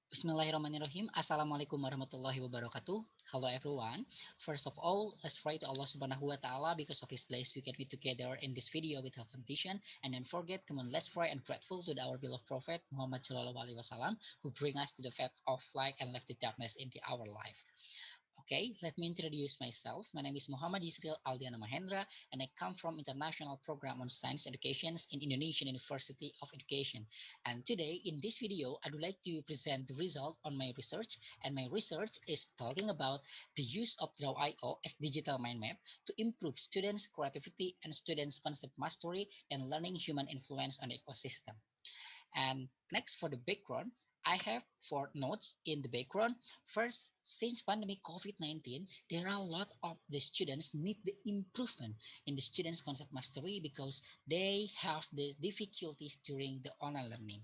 Bismillahirrahmanirrahim. Assalamualaikum warahmatullahi wabarakatuh. Hello everyone. First of all, let's pray to Allah Subhanahu wa Taala because of His place we can be together in this video with health condition. And don't forget, come on, let's pray and grateful to our beloved Prophet Muhammad Shallallahu Alaihi Wasallam who bring us to the path of light and left the darkness into our life. Okay, let me introduce myself. My name is Mohamad Yusril Aldiana Mahendra, and I come from International Program on Science Education in Indonesian University of Education. And today, in this video, I would like to present the result on my research. And my research is talking about the use of Draw.io as digital mind map to improve students' creativity and students' concept mastery and learning human influence on the ecosystem. And next for the background, I have four notes in the background. First, since pandemic COVID-19, there are a lot of the students need the improvement in the students' concept mastery because they have the difficulties during the online learning.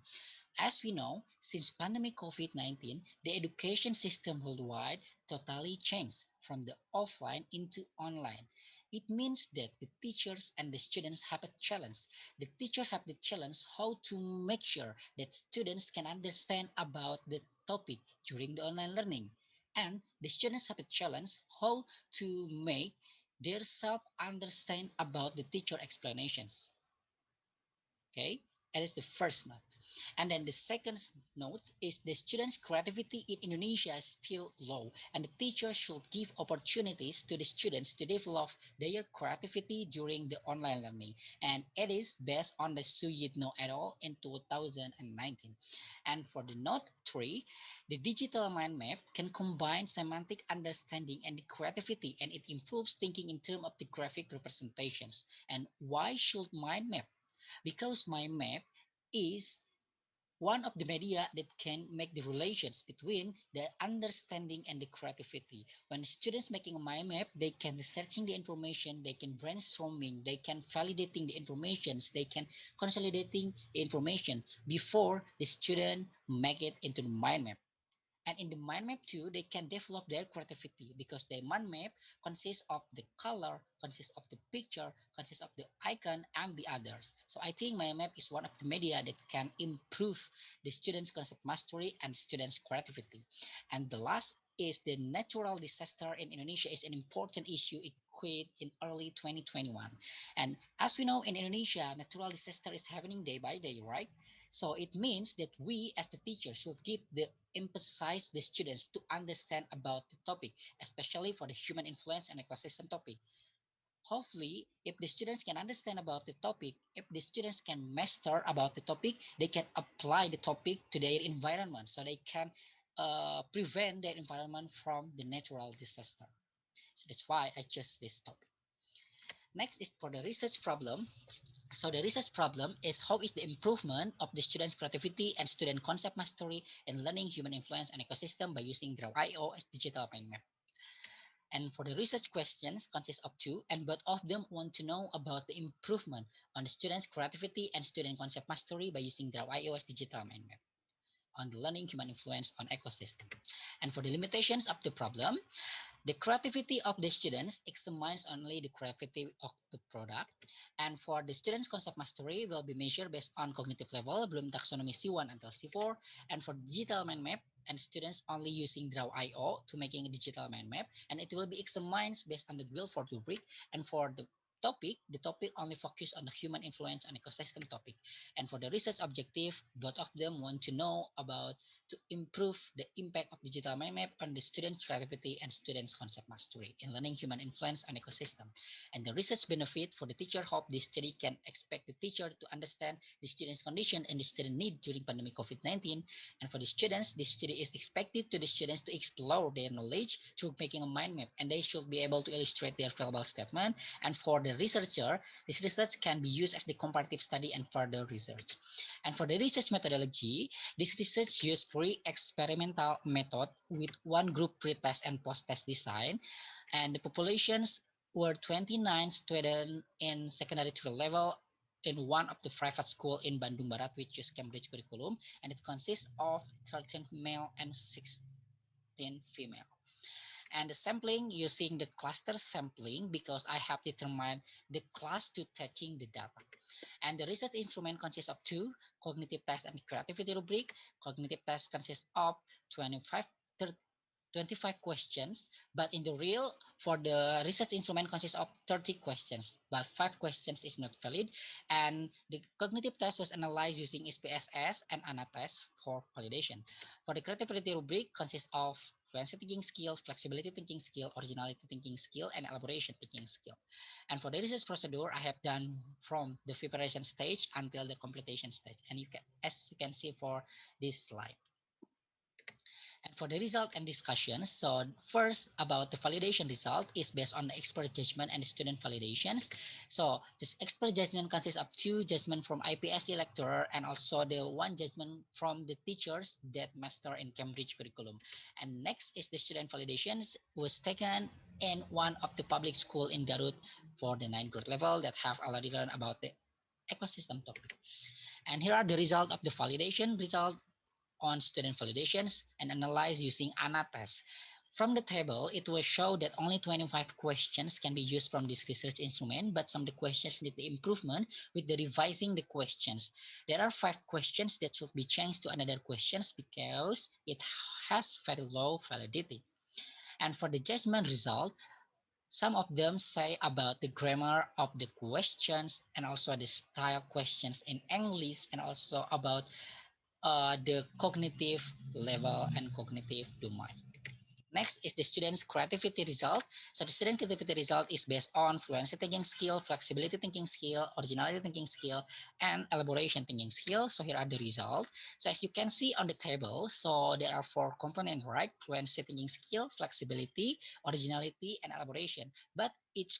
As we know, since pandemic COVID-19, the education system worldwide totally changed from the offline into online. It means that the teachers and the students have a challenge. The teacher have the challenge how to make sure that students can understand about the topic during the online learning. And the students have a challenge how to make their self understand about the teacher explanations. Okay, that is the first note. And then the second note is the students' creativity in Indonesia is still low, and the teacher should give opportunities to the students to develop their creativity during the online learning. And it is based on the Suyitno et al. In 2019. And for the note 3, the digital mind map can combine semantic understanding and the creativity, and it improves thinking in terms of the graphic representations. And why should mind map? Because mind map is one of the media that can make the relations between the understanding and the creativity. When students making a mind map, they can searching the information, they can brainstorming, they can validating the informations, they can consolidating the information before the student make it into the mind map. And in the mind map too, they can develop their creativity because the mind map consists of the color, consists of the picture, consists of the icon, and the others. So I think mind map is one of the media that can improve the students' concept mastery and students' creativity. And the last is the natural disaster in Indonesia is an important issue equated in early 2021. And as we know, in Indonesia, natural disaster is happening day by day, right? So it means that we as the teacher should give the emphasize the students to understand about the topic, especially for the human influence and ecosystem topic. Hopefully, if the students can understand about the topic, if the students can master about the topic, they can apply the topic to their environment so they can prevent their environment from the natural disaster. So that's why I chose this topic. Next is for the research problem. So the research problem is how is the improvement of the students' creativity and student concept mastery in learning human influence and ecosystem by using Draw.io as digital mind map. And for the research questions consists of two, and both of them want to know about the improvement on the students' creativity and student concept mastery by using Draw.io as digital mind map on the learning human influence on ecosystem. And for the limitations of the problem, the creativity of the students examines only the creativity of the product. And for the students' concept mastery will be measured based on cognitive level, Bloom taxonomy C1 until C4. And for digital mind map, and students only using Draw.io to making a digital mind map. And it will be examined based on the Guilford rubric. And for the topic only focus on the human influence on ecosystem topic. And for the research objective, both of them want to know about to improve the impact of digital mind map on the students' creativity and students' concept mastery in learning human influence on ecosystem. And the research benefit for the teacher hope this study can expect the teacher to understand the student's condition and the student need during pandemic COVID-19. And for the students, this study is expected to the students to explore their knowledge through making a mind map, and they should be able to illustrate their verbal statement. And for the researcher, this research can be used as the comparative study and further research. And for the research methodology, this research used pre-experimental method with one group pre-test and post-test design, and the populations were 29 students in secondary to level in one of the private school in Bandung Barat, which is Cambridge curriculum, and it consists of 13 male and 16 female. And the sampling using the cluster sampling because I have determined the class to taking the data. And the research instrument consists of two, cognitive test and creativity rubric. Cognitive test consists of 25 questions, but in the real, for the research instrument consists of 30 questions, but 5 questions is not valid. And the cognitive test was analyzed using SPSS and ANA test for validation. For the creativity rubric consists of fluency thinking skill, flexibility thinking skill, originality thinking skill, and elaboration thinking skill. And for the research procedure, I have done from the preparation stage until the completion stage. And you can, as you can see for this slide. And for the result and discussion, so first about the validation result is based on the expert judgment and student validations. So this expert judgment consists of two judgment from IPSC lecturer and also the one judgment from the teachers that master in Cambridge curriculum. And next is the student validations was taken in one of the public school in Garut for the 9th grade level that have already learned about the ecosystem topic. And here are the result of the validation result on student validations and analyze using ANA test. From the table, it will show that only 25 questions can be used from this research instrument, but some of the questions need the improvement with the revising the questions. There are 5 questions that should be changed to another questions because it has very low validity. And for the judgment result, some of them say about the grammar of the questions and also the style questions in English and also about the cognitive level and cognitive domain. Next is the student's creativity result. So the student creativity result is based on fluency thinking skill, flexibility thinking skill, originality thinking skill, and elaboration thinking skill. So here are the results. So as you can see on the table, so there are 4 components, right? Fluency thinking skill, flexibility, originality, and elaboration. But each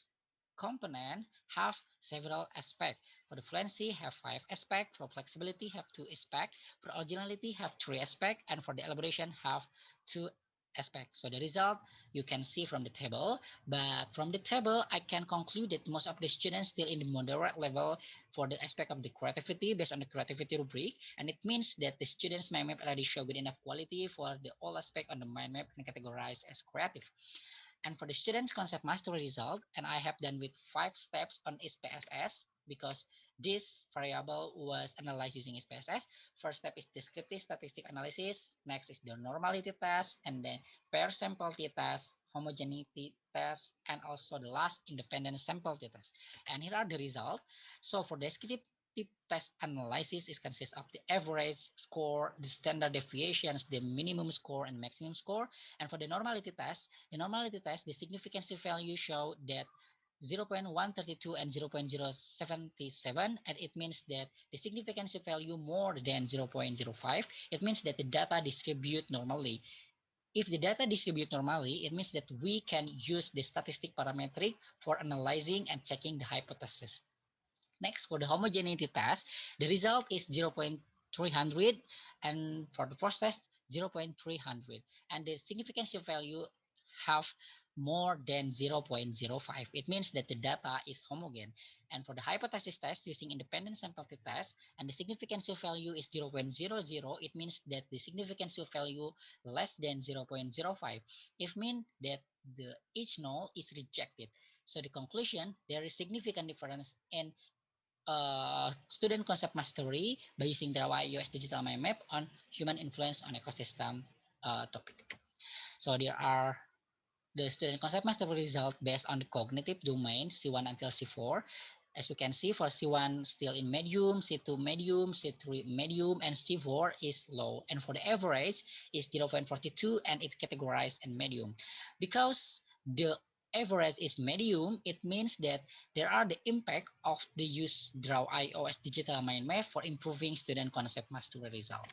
component have several aspects. For the fluency have 5 aspects, for flexibility have 2 aspects, for originality have 3 aspects, and for the elaboration have 2 aspects. So the result you can see from the table, but from the table I can conclude that most of the students still in the moderate level for the aspect of the creativity based on the creativity rubric, and it means that the students' mind map already show good enough quality for the all aspect on the mind map and categorized as creative. And for the students concept mastery result, and I have done with 5 steps on SPSS because this variable was analyzed using SPSS. First step is descriptive statistic analysis. Next is the normality test, and then pair sample t-test, homogeneity test, and also the last independent sample t-test. And here are the results. So for descriptive test analysis is consists of the average score, the standard deviations, the minimum score, and maximum score. And for the normality test, the significance value show that 0.132 and 0.077, and it means that the significance value more than 0.05. It means that the data distribute normally. If the data distribute normally, it means that we can use the statistic parametric for analyzing and checking the hypothesis. Next, for the homogeneity test, the result is 0.300, and for the first test, 0.300, and the significance value have more than 0.05. It means that the data is homogeneous. And for the hypothesis test using independent sample test, and the significance value is 0.00, it means that the significance value less than 0.05. It means that the each null is rejected. So the conclusion, there is significant difference in student concept mastery by using the iOS digital mind map on human influence on ecosystem topic. So there are the student concept mastery result based on the cognitive domain C1 until C4. As you can see, for C1 still in medium, C2 medium, C3 medium, and C4 is low. And for the average is 0.42 and it categorized in medium. Because the average is medium, it means that there are the impact of the use draw iOS digital mind map for improving student concept mastery result.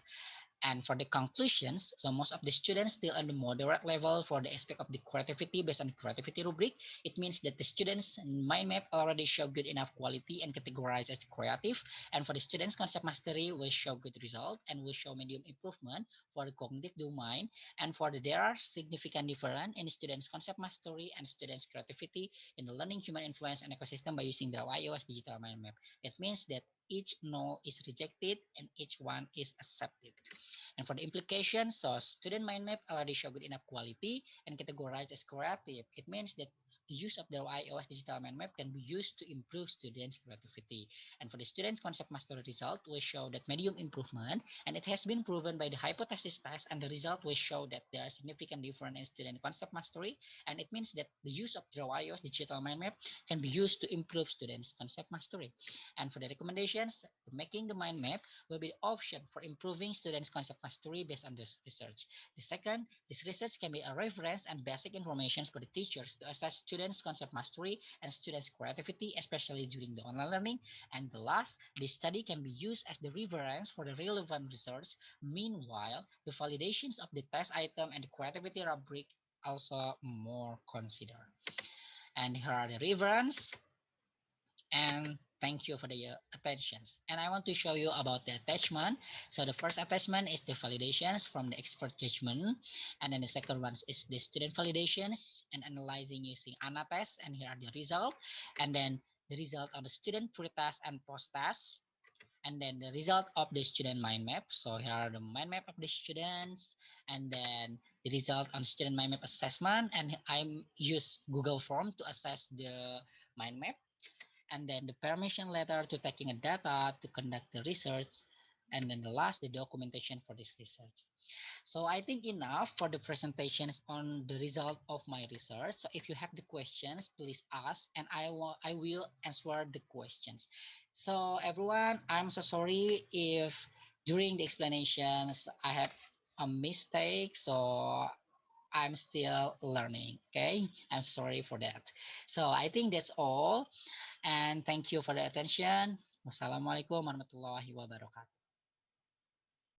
And for the conclusions, so most of the students still on the moderate level for the aspect of the creativity based on the creativity rubric. It means that the students mind map already show good enough quality and categorized as creative. And for the students concept mastery will show good result and will show medium improvement for the cognitive domain. And for the there are significant difference in students concept mastery and students creativity in the learning human influence and ecosystem by using the iOS digital mind map. It means that each null is rejected and each one is accepted. And for the implications, so student mind map already show good enough quality and categorized as creative. It means that the use of the iOS digital mind map can be used to improve students' creativity. And for the students' concept mastery result, we show that medium improvement, and it has been proven by the hypothesis test, and the result will show that there are significant difference in student concept mastery, and it means that the use of the iOS digital mind map can be used to improve students' concept mastery. And for the recommendations, making the mind map will be the option for improving students' concept mastery based on this research. The second, this research can be a reference and basic information for the teachers to assess students' concept mastery and students' creativity, especially during the online learning. And the last, this study can be used as the reference for the relevant research. Meanwhile, the validations of the test item and the creativity rubric also more considered. And here are the reference, and thank you for the attentions. And I want to show you about the attachment. So the first attachment is the validations from the expert judgment, and then the second one is the student validations and analyzing using ANA test, and here are the result, and then the result of the student pre-test and post-test, and then the result of the student mind map. So here are the mind map of the students, and then the result on student mind map assessment, and I use Google Form to assess the mind map, and then the permission letter to taking a data to conduct the research, and then the last, the documentation for this research. So I think enough for the presentations on the result of my research. So if you have the questions, please ask, and I will answer the questions. So everyone, I'm so sorry if during the explanations I have a mistake. So I'm still learning. Okay, I'm sorry for that. So I think that's all. And thank you for the attention. Wassalamualaikum warahmatullahi wabarakatuh.